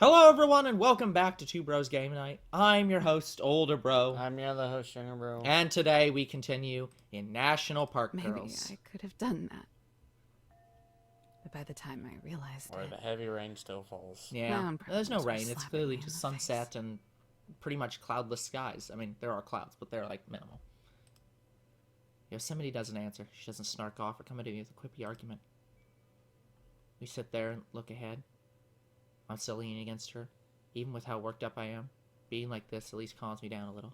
Hello, everyone, and welcome back to Two Bros Game Night. I'm your host, Older Bro, I'm your other host, Younger Bro. and today we continue in National Park Maybe Girls. I could have done that. But by the time I realized Where it, the heavy rain still falls. Yeah, there's no problems were rain. It's slapping clearly me in just the sunset face. and pretty much cloudless skies. I mean, there are clouds, but they're like minimal. Yosemite doesn't answer. She doesn't snark off or come at me with a quippy argument. We sit there and look ahead. I'm still leaning against her. Even with how worked up I am, being like this at least calms me down a little.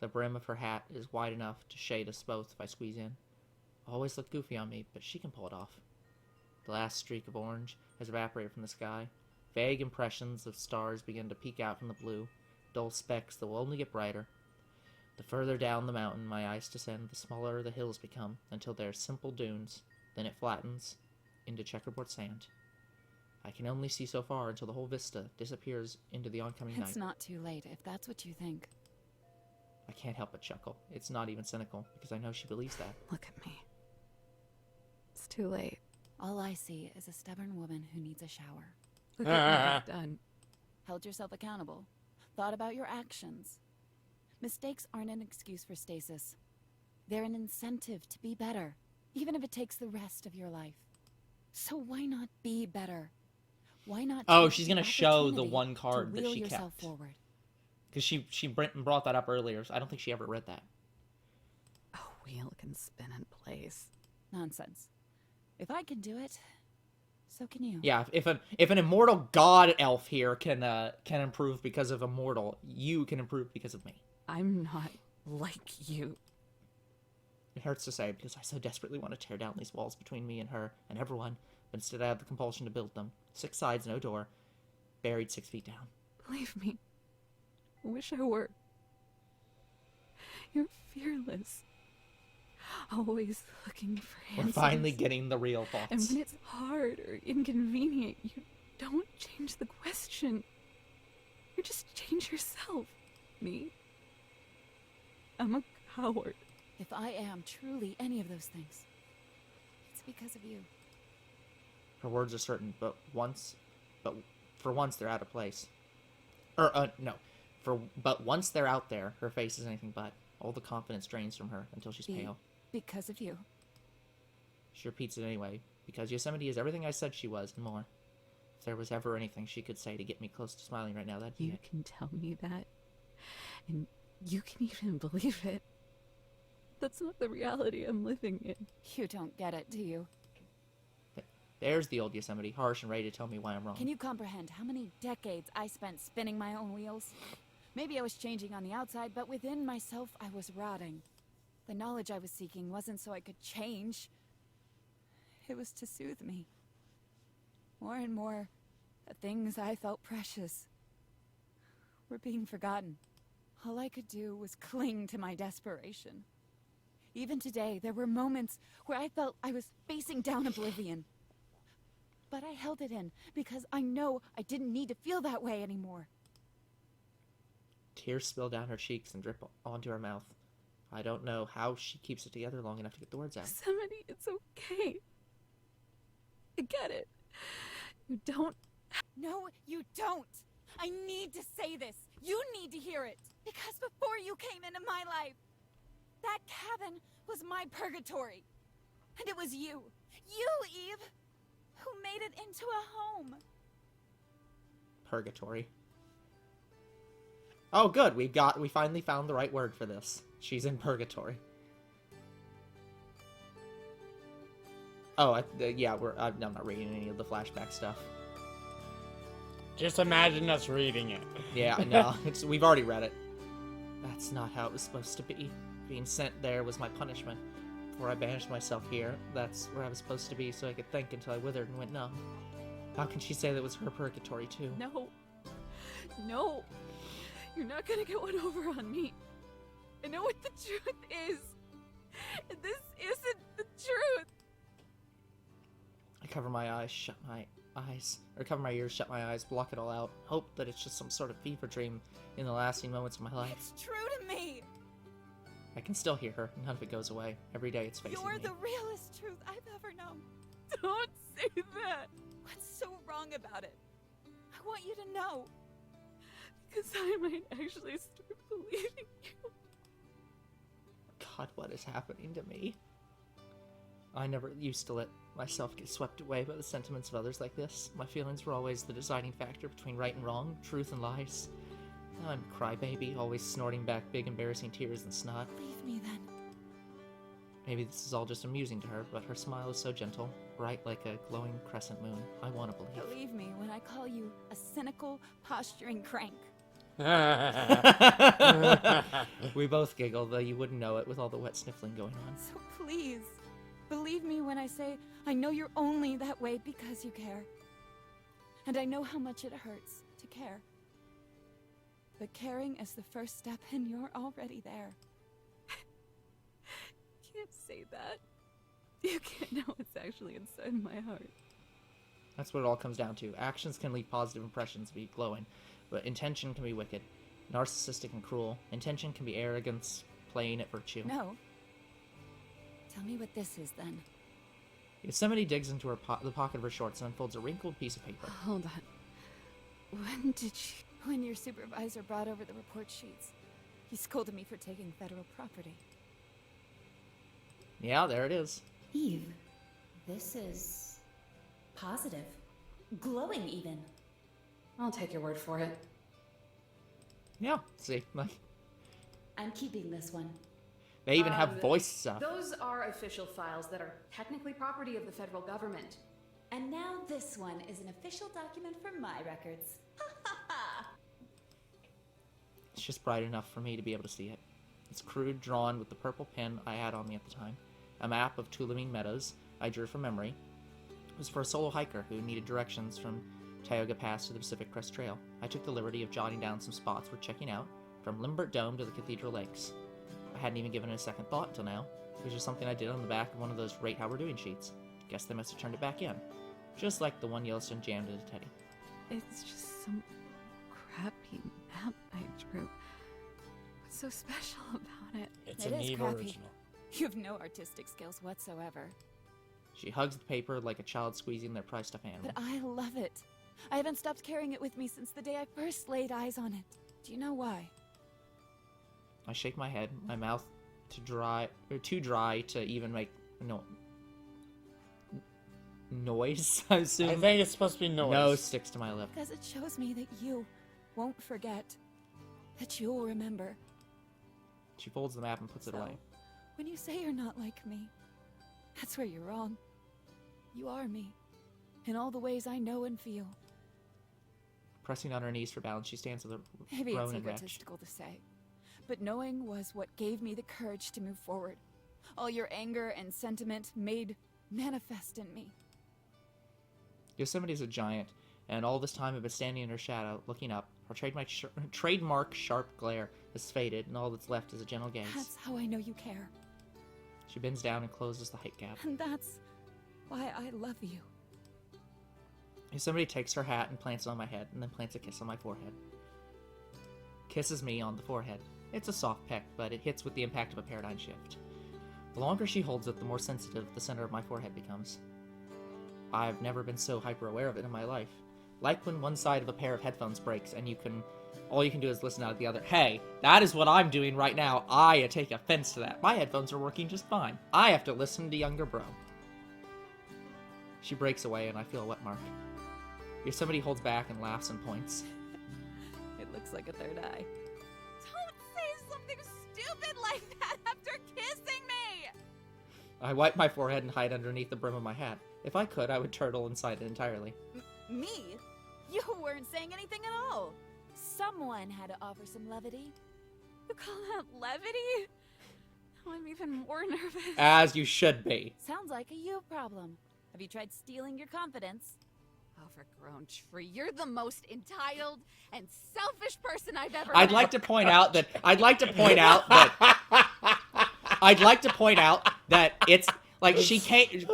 The brim of her hat is wide enough to shade us both if I squeeze in. Always look goofy on me, but she can pull it off. The last streak of orange has evaporated from the sky. Vague impressions of stars begin to peek out from the blue, dull specks that will only get brighter. The further down the mountain my eyes descend, the smaller the hills become, until they are simple dunes. Then it flattens into checkerboard sand. I can only see so far until the whole vista disappears into the oncoming night. It's not too late, if that's what you think. I can't help but chuckle. It's not even cynical, because I know she believes that. Look at me. It's too late. All I see is a stubborn woman who needs a shower. Look at what I've done. Held yourself accountable. Thought about your actions. Mistakes aren't an excuse for stasis. They're an incentive to be better, even if it takes the rest of your life. So why not be better? Why not? Oh, take she's the gonna show the opportunity one card to that wheel she yourself kept. forward? Because she brought that up earlier. So I don't think she ever read that. A wheel can spin in place. Nonsense. If I can do it, so can you. Yeah, if an immortal god elf here can improve because of immortal, you can improve because of me. I'm not like you. It hurts to say because I so desperately want to tear down these walls between me and her and everyone, but instead I have the compulsion to build them. 6 sides, no door, buried 6 feet down. Believe me. I wish I were. You're fearless. Always looking for We're answers. finally getting the real And thoughts. when it's hard or inconvenient, you don't change the question. You just change yourself. Me? I'm a coward. If I am truly any of those things, it's because of you. Her words are certain, but for once they're out of place. No. But once they're out there, her face is anything but. All the confidence drains from her until she's pale. Because of you. She repeats it anyway, because Yosemite is everything I said she was and more. If there was ever anything she could say to get me close to smiling right now, that'd be You it. can tell me that, and you can even believe it. That's not the reality I'm living in. You don't get it, do you? There's the old Yosemite, harsh and ready to tell me why I'm wrong. Can you comprehend how many decades I spent spinning my own wheels? Maybe I was changing on the outside, but within myself I was rotting. The knowledge I was seeking wasn't so I could change. It was to soothe me. More and more, the things I felt precious were being forgotten. All I could do was cling to my desperation. Even today, there were moments where I felt I was facing down oblivion. But I held it in because I know I didn't need to feel that way anymore. Tears spill down her cheeks and drip onto her mouth. I don't know how she keeps it together long enough to get the words out. Yosemite, it's okay. I get it. You don't. No, you don't! I need to say this. You need to hear it. Because before you came into my life, that cabin was my purgatory. And it was you, Eve, who made it into a home. Purgatory. Oh, good. We finally found the right word for this. She's in purgatory. Oh, yeah. I'm not reading any of the flashback stuff. Just imagine us reading it. Yeah, no, we've already read it. That's not how it was supposed to be. Being sent there was my punishment. Before I banished myself here, that's where I was supposed to be, so I could think until I withered and went numb. How can she say that was her purgatory too? No. No. You're not gonna get one over on me. I know what the truth is. And this isn't the truth. I cover my ears, shut my eyes, block it all out, hope that it's just some sort of fever dream in the lasting moments of my life. It's true to me. I can still hear her. None of it goes away. Every day it's facing You're me. the realest truth I've ever known. Don't say that. What's so wrong about it? I I want you to know. Because I might actually start believing you. God, what is happening to me? I never used to let myself get swept away by the sentiments of others like this. My feelings were always the deciding factor between right and wrong, truth and lies. Now I'm a crybaby, always snorting back big embarrassing tears and snot. Leave me then. Maybe this is all just amusing to her, but her smile is so gentle, bright like a glowing crescent moon. I want to believe. Believe me when I call you a cynical, posturing crank. We both giggle, though you wouldn't know it with all the wet sniffling going on. So please, believe me when I say I know you're only that way because you care. And I know how much it hurts to care. But caring is the first step, and you're already there. Can't say that. You can't know what's actually inside my heart. That's what it all comes down to. Actions can leave positive impressions, be glowing, but intention can be wicked, narcissistic and cruel. Intention can be arrogance, playing at virtue. No. Tell me what this is, then. Yosemite digs into the pocket of her shorts and unfolds a wrinkled piece of paper. Hold on. When did you... When your supervisor brought over the report sheets, he scolded me for taking federal property. Yeah, there it is. Eve, this is... positive. Glowing, even. I'll take your word for it. Yeah, see, like, I'm keeping this one. they even have voice stuff. Those are official files that are technically property of the federal government. And now this one is an official document for my records. It's just bright enough for me to be able to see it. It's crude, drawn with the purple pen I had on me at the time. A map of Tulamine Meadows I drew from memory. It was for a solo hiker who needed directions from Tioga Pass to the Pacific Crest Trail. I took the liberty of jotting down some spots worth checking out, from Limbert Dome to the Cathedral Lakes. I hadn't even given it a second thought until now. It was just something I did on the back of one of those Rate How We're Doing sheets. Guess they must have turned it back in. Just like the one Yellowstone jammed into Teddy. It's just some crappy map I drew. What's so special about it? It's It an is Eve crappy. original. You have no artistic skills whatsoever. She hugs the paper like a child squeezing their prized stuffed animal. But I love it. I haven't stopped carrying it with me since the day I first laid eyes on it. Do you know why? I shake my head, my mouth too dry to even make noise, I assume. I think it's supposed to be noise. No sticks to my lip. Because it shows me that you won't forget. That you'll remember. She folds the map and puts it So, away. when you say you're not like me, that's where you're wrong. You are me. In all the ways I know and feel. Pressing on her knees for balance, she stands with a Maybe it's groan and retch. egotistical to say. But knowing was what gave me the courage to move forward. All your anger and sentiment made manifest in me. Yosemite's a giant, and all this time I've been standing in her shadow, looking up. Her trademark sharp glare has faded, and all that's left is a gentle gaze. That's how I know you care. She bends down and closes the height gap. And that's why I love you. Yosemite takes her hat and plants it on my head, and then plants a kiss on my forehead. Kisses me on the forehead. It's a soft peck, but it hits with the impact of a paradigm shift. The longer she holds it, the more sensitive the center of my forehead becomes. I've never been so hyper-aware of it in my life. Like when one side of a pair of headphones breaks and all you can do is listen out of the other. Hey, that is what I'm doing right now. I take offense to that. My headphones are working just fine. I have to listen to younger bro. She breaks away and I feel a wet mark. Yosemite holds back and laughs and points. It looks like a third eye. Don't say something stupid like that after kissing me! I wipe my forehead and hide underneath the brim of my hat. If I could, I would turtle inside it entirely. Me? You weren't saying anything at all. Someone had to offer some levity. You call that levity? Now I'm even more nervous. As you should be. Sounds like a you problem. Have you tried stealing your confidence? Overgrown tree. You're the most entitled and selfish person I've ever I'd met. like to point out that it's like she came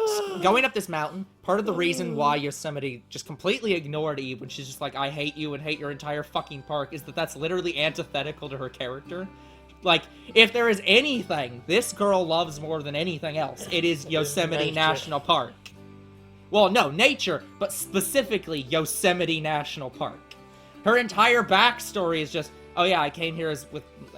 going up this mountain. Part of the reason why Yosemite just completely ignored Eve when she's just like, I hate you and hate your entire fucking park, is that that's literally antithetical to her character. Like, if there is anything this girl loves more than anything else, it is Yosemite National Park. Well, no, nature, but specifically Yosemite National Park. Her entire backstory is just, oh yeah, I came here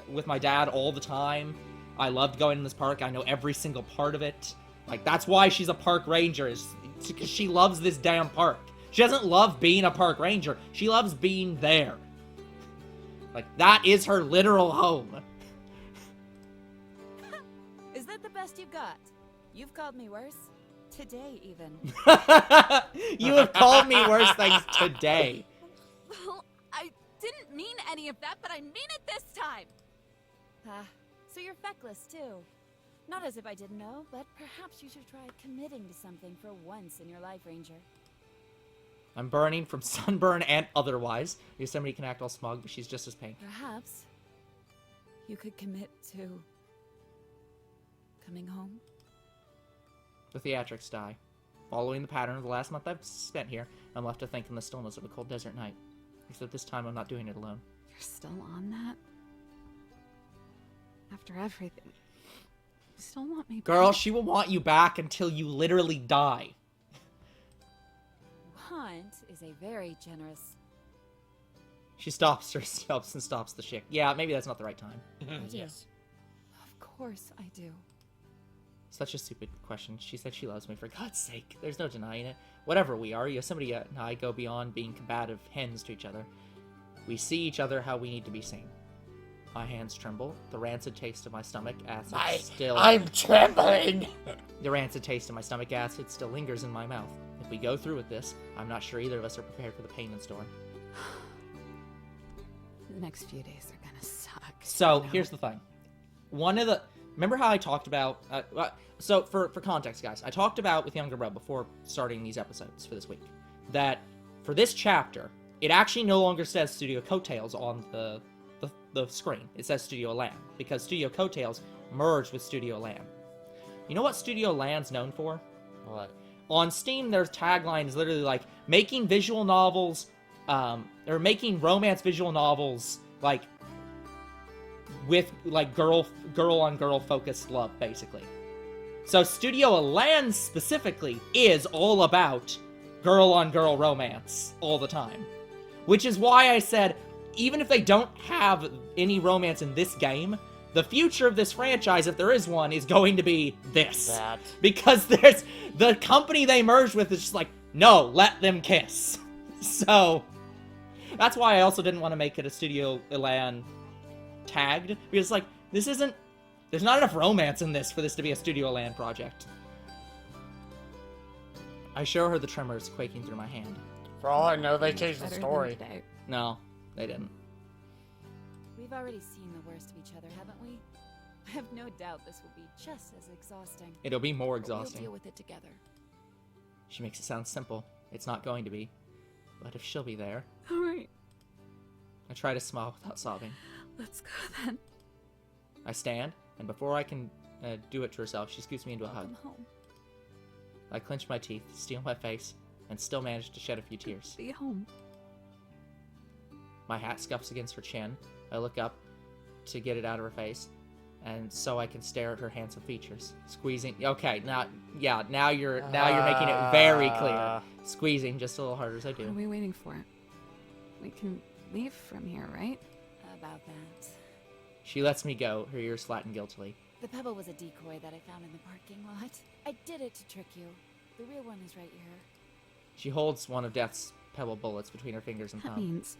with my dad all the time. I loved going in this park. I know every single part of it. Like, that's why she's a park ranger, is because she loves this damn park. She doesn't love being a park ranger. She loves being there. Like, that is her literal home. Is that the best you've got? You've called me worse. Today, even. You have called me worse things today. Well, I didn't mean any of that, but I mean it this time! So you're feckless, too. Not as if I didn't know, but perhaps you should try committing to something for once in your life, Ranger. I'm burning from sunburn and otherwise. Yosemite can act all smug, but she's just as pink. Perhaps you could commit to coming home? The theatrics die. Following the pattern of the last month I've spent here, I'm left to think in the stillness of a cold desert night. Except this time I'm not doing it alone. You're still on that? After everything. You still want me Girl, back? she will want you back until you literally die. Want is a very generous... She stops herself and stops the chick. Yeah, maybe that's not the right time. Yes. Of course I do. Such a stupid question. She said she loves me, for God's sake. There's no denying it. Whatever we are, Yosemite and I go beyond being combative hens to each other. We see each other how we need to be seen. My hands tremble. The rancid taste of my stomach acid still... I'm trembling! The rancid taste of my stomach acid still lingers in my mouth. If we go through with this, I'm not sure either of us are prepared for the pain in store. The next few days are gonna suck. So, you know? here's the thing. One of the... Remember how I talked about... so, for context, guys, I talked about with Younger Bro before starting these episodes for this week, that for this chapter, it actually no longer says Studio Coattails on the screen. It says Studio Land, because Studio Coattails merged with Studio Land. You know what Studio Land's known for? What? On Steam, their tagline is literally like, making visual novels, or making romance visual novels, like, with, like, girl-on-girl focused love, basically. So Studio Land, specifically, is all about girl-on-girl romance all the time. Which is why I said, even if they don't have any romance in this game, the future of this franchise, if there is one, is going to be this. That. Because there's... The company they merged with is just like, no, let them kiss. So, that's why I also didn't want to make it a Studio Land tagged. Because, like, this isn't... There's not enough romance in this for this to be a Studio Land project. I show her the tremors quaking through my hand. For all I know, they changed the Better than story. today. No, they didn't. We've already seen the worst of each other, haven't we? I have no doubt this will be just as exhausting. It'll be more But we'll exhausting. deal with it together. She makes it sound simple. It's not going to be. But if she'll be there... Alright, I try to smile without sobbing. let's go then. I stand, and before I can do it to herself, she scoots me into a hug. Welcome home. I clench my teeth, steel my face, and still manage to shed a few tears. Be home. My hat scuffs against her chin. I look up to get it out of her face, and so I can stare at her handsome features. Squeezing. Okay, now you're making it very clear. Squeezing just a little harder as I What are do. we waiting for? We can leave from here, right? About that. She lets me go, her ears flatten guiltily. The pebble was a decoy that I found in the parking lot. I did it to trick you. The real one is right here. She holds one of Death's pebble bullets between her fingers and That thumb. means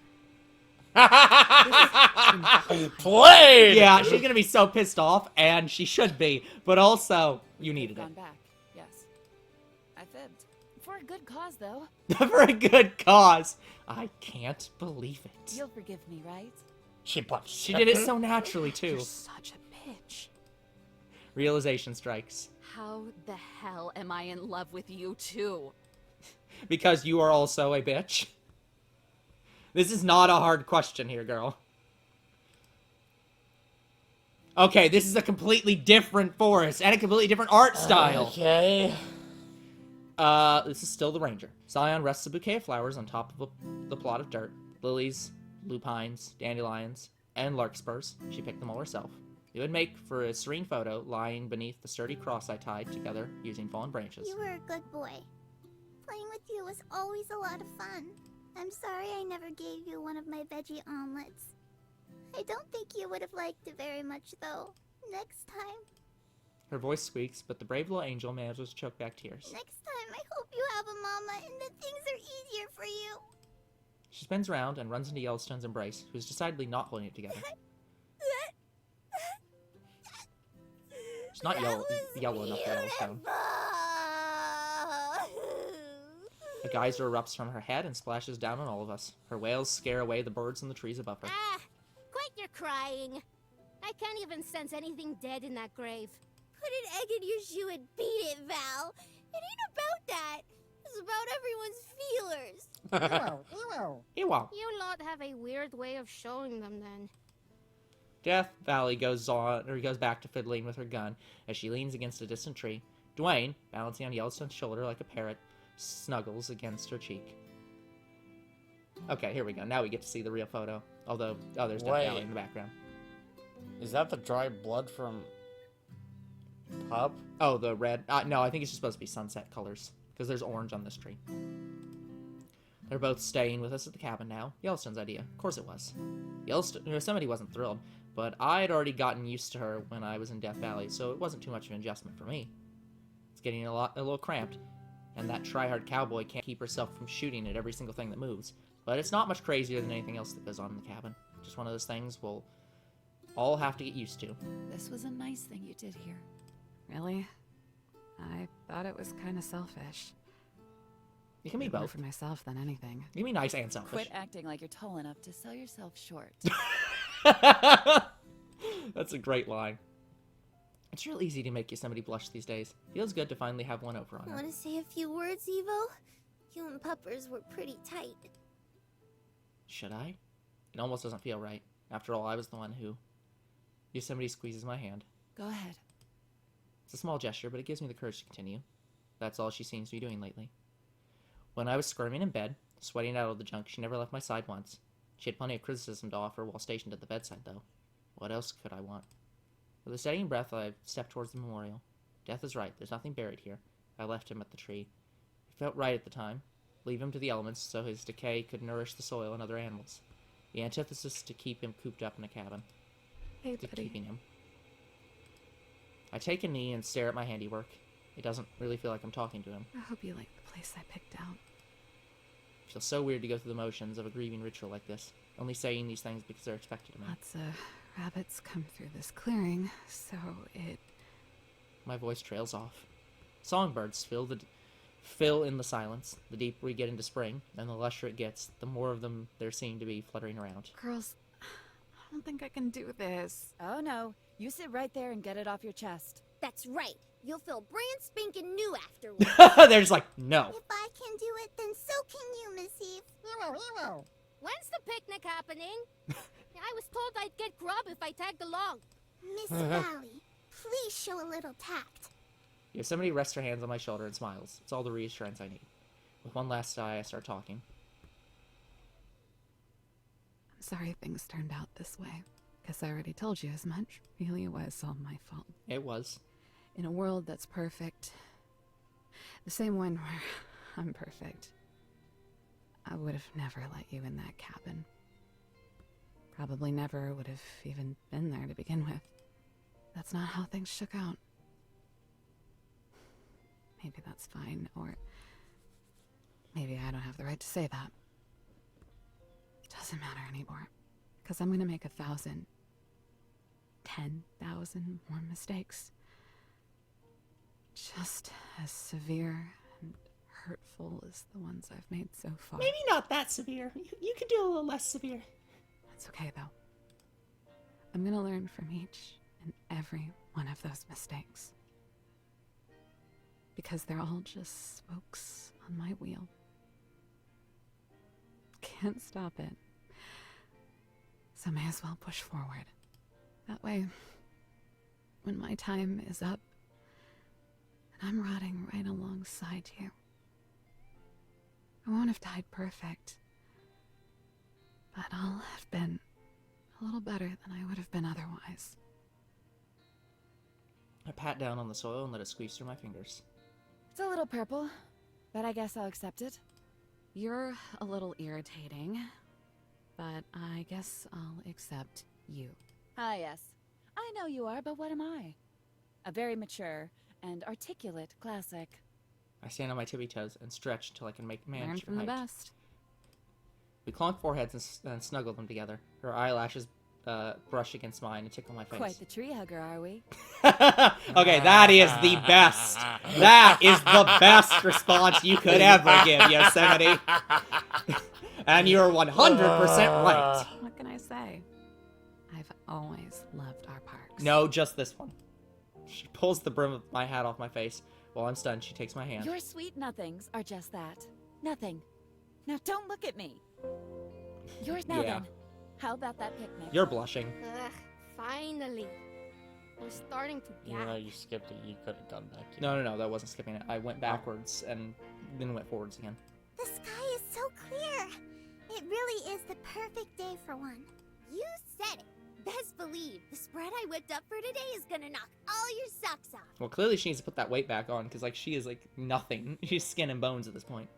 Played! Yeah, she's gonna be so pissed off, and she should be, but also, you needed Gone it. back. Yes. I fibbed. For a good cause, though. For a good cause. I can't believe it. You'll forgive me, right? She punched. She did it so naturally, too. you're such a bitch. Realization strikes. How the hell am I in love with you too? Because you are also a bitch. This is not a hard question here, girl. Okay, this is a completely different forest and a completely different art style. Okay. This is still the ranger. Zion rests a bouquet of flowers on top of the plot of dirt. Lilies, lupines, dandelions, and larkspurs. She picked them all herself. It would make for a serene photo lying beneath the sturdy cross I tied together using fallen branches. You were a good boy. Playing with you was always a lot of fun. I'm sorry I never gave you one of my veggie omelets. I don't think you would have liked it very much, though. Next time. Her voice squeaks, but the brave little angel manages to choke back tears. Next time, I hope you have a mama and that things are easier for you. She spins around and runs into Yellowstone's embrace, who's decidedly not holding it together. She's not yellow enough for Yellowstone. A geyser erupts from her head and splashes down on all of us. Her wails scare away the birds in the trees above her. Ah, quit your crying. I can't even sense anything dead in that grave. Put an egg in your shoe and beat it, Val. It ain't about that. It's about everyone's feelers. Eww. You lot have a weird way of showing them then. Death Valley goes back to fiddling with her gun as she leans against a distant tree. Dwayne, balancing on Yellowstone's shoulder like a parrot, snuggles against her cheek. Okay, here we go. Now we get to see the real photo. Although, there's Death Valley in the background. Is that the dried blood from Pup? Oh, the red. No, I think it's just supposed to be sunset colors because there's orange on this tree. They're both staying with us at the cabin now. Yellowstone's idea. Of course it was. Yosemite wasn't thrilled, but I'd already gotten used to her when I was in Death Valley, so it wasn't too much of an adjustment for me. It's getting a little cramped, and that try-hard cowboy can't keep herself from shooting at every single thing that moves. But it's not much crazier than anything else that goes on in the cabin. Just one of those things we'll all have to get used to. This was a nice thing you did here. Really? I thought it was kind of selfish. You can be More both. for myself than anything. You can be nice and selfish. Quit acting like you're tall enough to sell yourself short. That's a great line. It's real easy to make Yosemite blush these days. Feels good to finally have one over on her. Want to say a few words, Evo? You and Puppers were pretty tight. Should I? It almost doesn't feel right. After all, I was the one who... Yosemite squeezes my hand. Go ahead. It's a small gesture, but it gives me the courage to continue. That's all she seems to be doing lately. When I was squirming in bed, sweating out all the junk, she never left my side once. She had plenty of criticism to offer while stationed at the bedside, though. What else could I want? With a steadying breath, I stepped towards the memorial. Death is right. There's nothing buried here. I left him at the tree. It felt right at the time. Leave him to the elements so his decay could nourish the soil and other animals. The antithesis to keep him cooped up in a cabin. Hey, To buddy. keeping him. I take a knee and stare at my handiwork. It doesn't really feel like I'm talking to him. I hope you like the place I picked out. It feels so weird to go through the motions of a grieving ritual like this, only saying these things because they're expected of me. Lots of rabbits come through this clearing, so it... My voice trails off. Songbirds fill in the silence. The deeper we get into spring, and the lusher it gets, the more of them there seem to be fluttering around. Girls, I don't think I can do this. Oh no, you sit right there and get it off your chest. That's right. You'll feel brand spanking new afterwards. They're just like, no. If I can do it, then so can you, Miss Eve. When's the picnic happening? I was told I'd get grub if I tagged along. Miss Valley, please show a little tact. Yosemite rests her hands on my shoulder and smiles. It's all the reassurance I need. With one last sigh, I start talking. I'm sorry things turned out this way. Guess I already told you as much. Really, it was all my fault. It was. In a world that's perfect, the same one where I'm perfect, I would have never let you in that cabin. Probably never would have even been there to begin with. That's not how things shook out. Maybe that's fine, or maybe I don't have the right to say that. It doesn't matter anymore, because I'm gonna make 1,000, 10,000 more mistakes. Just as severe and hurtful as the ones I've made so far. Maybe not that severe. You could do a little less severe. That's okay, though. I'm gonna learn from each and every one of those mistakes. Because they're all just spokes on my wheel. Can't stop it. So may as well push forward. That way, when my time is up, and I'm rotting right alongside you, I won't have died perfect. But I'll have been a little better than I would have been otherwise. I pat down on the soil and let it squeeze through my fingers. It's a little purple. but I guess I'll accept it. You're a little irritating, but I guess I'll accept you. Ah, yes. I know you are, but what am I? A very mature and articulate classic. I stand on my tippy toes and stretch until I can make Learn manage from the height. best. We clonk foreheads and snuggle them together. Her eyelashes brush against mine and tickle my face. Quite the tree hugger, are we? Okay, that is the best. That is the best response you could ever give, Yosemite. And you're 100% right. What can I say? I've always loved our parks. No, just this one. She pulls the brim of my hat off my face. While I'm stunned, she takes my hand. Your sweet nothings are just that. Nothing. Now don't look at me. Yours now Yeah. then. How about that picnic? You're blushing. Ugh, finally. I'm starting to Even though gag. you skipped it, you could have gone back. No, that wasn't skipping it. I went backwards and then went forwards again. The sky is so clear. It really is the perfect day for one. You said it. Best believe the spread I whipped up for today is gonna knock all your socks off. Well, clearly she needs to put that weight back on, because, like, she is, like, nothing. She's skin and bones at this point.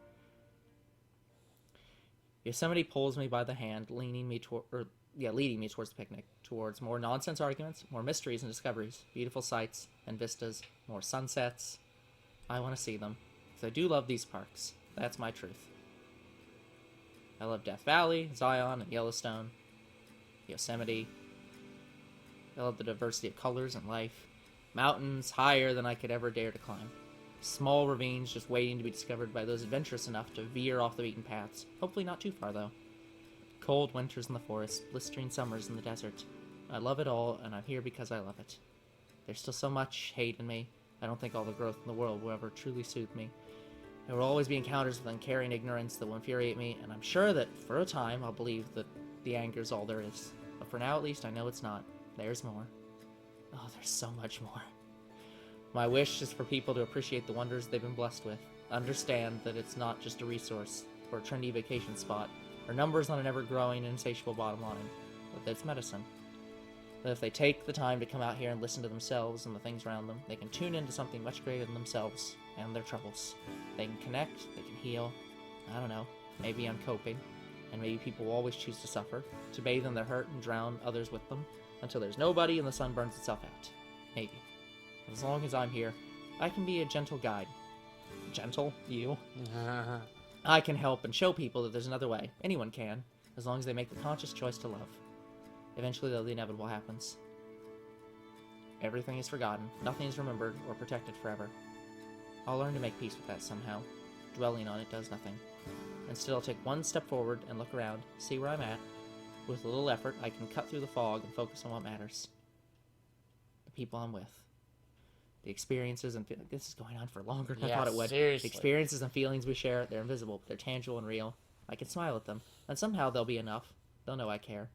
Yosemite pulls me by the hand, leading me towards the picnic, towards more nonsense arguments, more mysteries and discoveries, beautiful sights and vistas, more sunsets. I want to see them, because I do love these parks. That's my truth. I love Death Valley, Zion, and Yellowstone, Yosemite. I love the diversity of colors and life. Mountains higher than I could ever dare to climb. Small ravines just waiting to be discovered by those adventurous enough to veer off the beaten paths. Hopefully not too far, though. Cold winters in the forest, blistering summers in the desert. I love it all, and I'm here because I love it. There's still so much hate in me. I don't think all the growth in the world will ever truly soothe me. There will always be encounters with uncaring ignorance that will infuriate me, and I'm sure that, for a time, I'll believe that the anger is all there is. But for now, at least, I know it's not. There's more. Oh, there's so much more. My wish is for people to appreciate the wonders they've been blessed with. Understand that it's not just a resource or a trendy vacation spot, or numbers on an ever-growing and insatiable bottom line, but that it's medicine. That if they take the time to come out here and listen to themselves and the things around them, they can tune into something much greater than themselves and their troubles. They can connect, they can heal. I don't know, maybe I'm coping, and maybe people will always choose to suffer, to bathe in their hurt and drown others with them, until there's nobody and the sun burns itself out. Maybe. But as long as I'm here, I can be a gentle guide. Gentle? You? I can help and show people that there's another way. Anyone can, as long as they make the conscious choice to love. Eventually, though, the inevitable happens. Everything is forgotten, nothing is remembered or protected forever. I'll learn to make peace with that somehow. Dwelling on it does nothing. Instead, I'll take one step forward and look around, see where I'm at. With a little effort, I can cut through the fog and focus on what matters. The people I'm with. The experiences and this is going on for longer than I thought it would. Seriously. The experiences and feelings we share, they're invisible, but they're tangible and real. I can smile at them, and somehow they'll be enough. They'll know I care.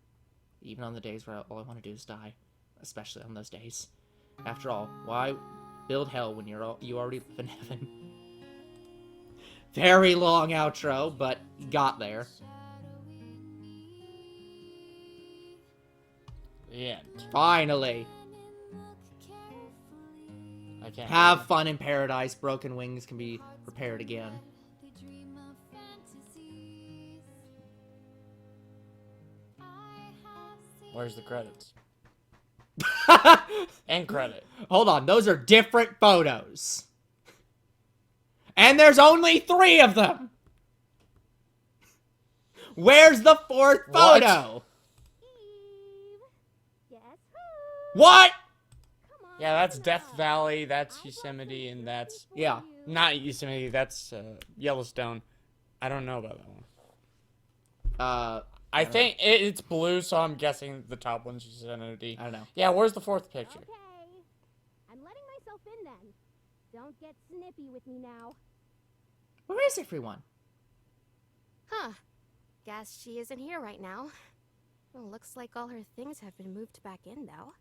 Even on the days where all I want to do is die. Especially on those days. After all, why build hell when you already live in heaven? Very long outro, but got there. The end. Finally! I can't. Have fun in paradise. Broken wings can be repaired again. Where's the credits? End credit. Hold on, those are different photos. And there's only 3 of them! Where's the 4th What? photo? Guess who? What? Come on Yeah, that's Death now. Valley, that's Yosemite, and that's Yeah. not Yosemite. That's Yellowstone. I don't know about that one. I think it's blue, so I'm guessing the top one's Yosemite. I don't know. Yeah, where's the 4th picture? Okay. I'm letting myself in then. Don't get snippy with me now. Where is everyone? Huh. Guess she isn't here right now. Well, looks like all her things have been moved back in, though.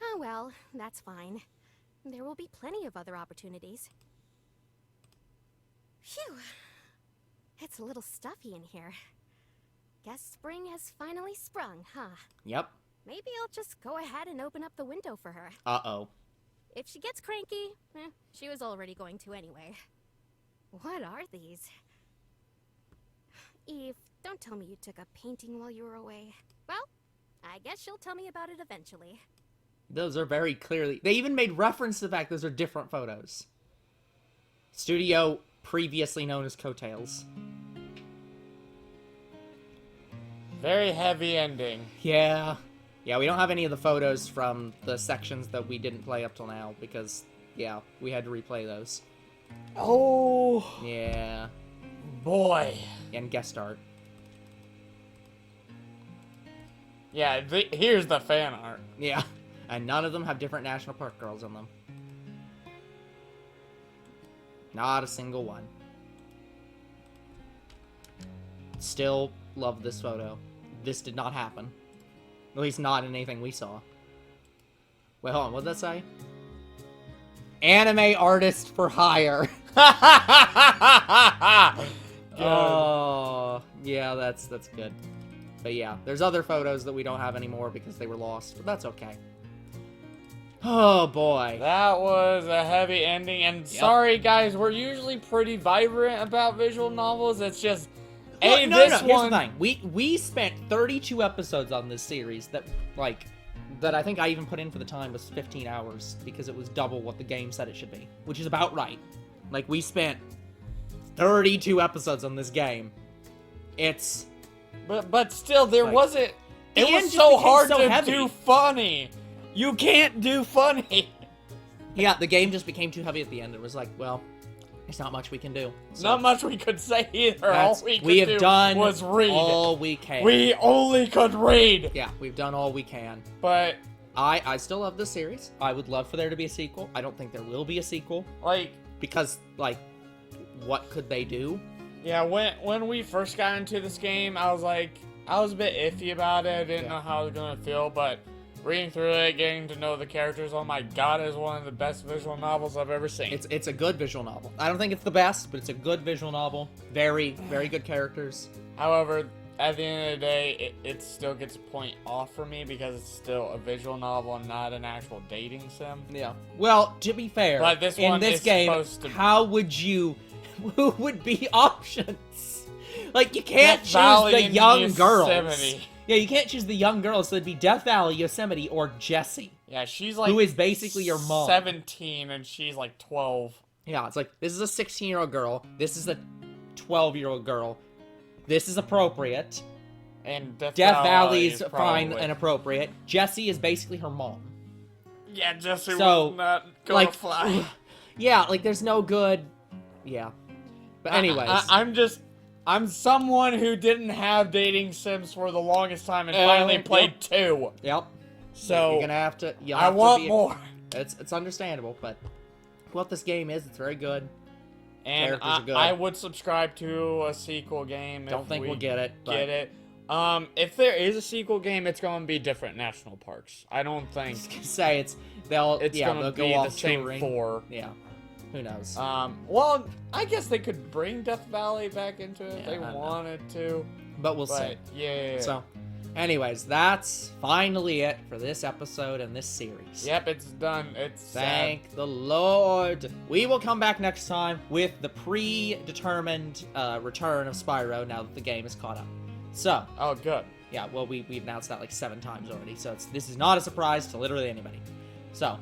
Oh well, that's fine. There will be plenty of other opportunities. Phew. It's a little stuffy in here. Guess spring has finally sprung, huh? Yep. Maybe I'll just go ahead and open up the window for her. Uh-oh. If she gets cranky, she was already going to anyway. What are these? Eve, don't tell me you took a painting while you were away. Well, I guess you'll tell me about it eventually. Those are very clearly... They even made reference to the fact those are different photos. Studio previously known as Coattails. Very heavy ending. Yeah. Yeah, we don't have any of the photos from the sections that we didn't play up till now because, yeah, we had to replay those. Oh, Yeah. boy. And guest art. Yeah, here's the fan art. Yeah. And none of them have different National Park girls on them. Not a single one. Still love this photo. This did not happen. At least not in anything we saw. Wait, hold on. What did that say? Anime artist for hire. Oh, yeah, that's good. But yeah, there's other photos that we don't have anymore because they were lost, but that's okay. Oh boy. That was a heavy ending, and sorry guys, we're usually pretty vibrant about visual novels. It's just, Well, hey, no, this no, here's one. the thing. We spent 32 episodes on this series that I think I even put in for the time was 15 hours because it was double what the game said it should be, which is about right. Like, we spent 32 episodes on this game. It's... But still, there Like, wasn't. the It end was just so became hard so to heavy. do funny. You can't do funny. Yeah, the game just became too heavy at the end. It was like, well, there's not much we can do. So Not much we could say either. All we have could do done was read. all we can. We only could read. Yeah, we've done all we can. But I still love this series. I would love for there to be a sequel. I don't think there will be a sequel like, because, like, what could they do? yeah, when we first got into this game, I was a bit iffy about it. I didn't know how I was gonna feel, but reading through it, getting to know the characters, oh my god, it's one of the best visual novels I've ever seen. It's a good visual novel. I don't think it's the best, but it's a good visual novel. Very, very good characters. However, at the end of the day, it still gets a point off for me because it's still a visual novel and not an actual dating sim. Yeah. Well, to be fair, But this in one this is game, supposed to- how would you... Who would be options? Like, you can't Death choose Valley the and young girls. Yosemite. Yeah, you can't choose the young girls, so it'd be Death Valley, Yosemite, or Jessie. Yeah, she's like... Who is basically your mom. 17 and she's like 12. Yeah, it's like, this is a 16-year-old girl, this is a 12-year-old girl, this is appropriate, And Death Valley is probably... fine and appropriate, Jessie is basically her mom. Yeah, Jesse So, was not gonna like, fly. yeah, like, there's no good... Yeah. But anyways. I'm someone who didn't have dating sims for the longest time and finally played two. Yep. So you're gonna have to... I want more. It's understandable, but what this game is, it's very good. And Characters are good. I would subscribe to a sequel game. Don't think we'll get it. Get it. If there is a sequel game, it's going to be different national parks. I don't think Say it's they'll going to go be off the same touring. 4. Yeah. Who knows? Well, I guess they could bring Death Valley back into it if they I don't know. wanted to. But we'll see. Yeah. So, anyways, that's finally it for this episode and this series. Yep, it's done. It's Thank the Lord. We will come back next time with the predetermined return of Spyro now that the game is caught up. So, Oh, good. yeah, well, we've announced that like 7 times already, so this is not a surprise to literally anybody. So,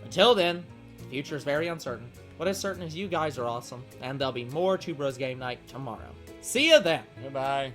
until then, the future is very uncertain. What is certain is you guys are awesome, and there'll be more Two Bros Game Night tomorrow. See ya then! Goodbye.